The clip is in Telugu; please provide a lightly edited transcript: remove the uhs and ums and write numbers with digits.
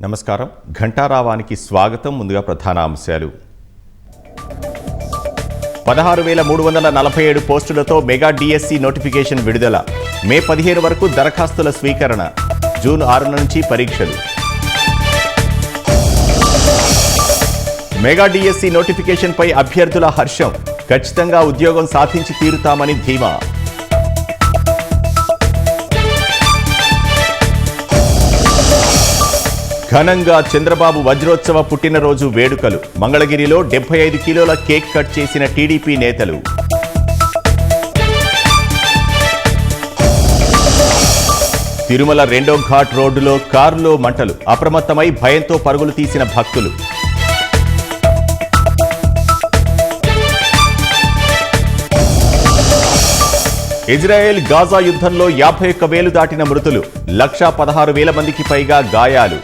నమస్కారం. ఘంటారావానికి స్వాగతం. ముందుగా ప్రధాన అంశాలు. 16,347 పోస్టులతో మెగా డిఎస్సి నోటిఫికేషన్ విడుదల. మే 15 వరకు దరఖాస్తుల స్వీకరణ. జూన్ 6 నుంచి పరీక్షలు. మెగా డిఎస్సి నోటిఫికేషన్పై అభ్యర్థుల హర్షం. ఖచ్చితంగా ఉద్యోగం సాధించి తీరుతామని ధీమా. ఘనంగా చంద్రబాబు వజ్రోత్సవ పుట్టినరోజు వేడుకలు. మంగళగిరిలో 75 కిలోల కేక్ కట్ చేసిన టీడీపీ నేతలు. తిరుమల రెండో ఘాట్ రోడ్డులో కారులో మంటలు. అప్రమత్తమై భయంతో పరుగులు తీసిన భక్తులు. ఇజ్రాయెల్ గాజా యుద్ధంలో 51,000 దాటిన మృతులు. 1,16,000 మందికి పైగా గాయాలు.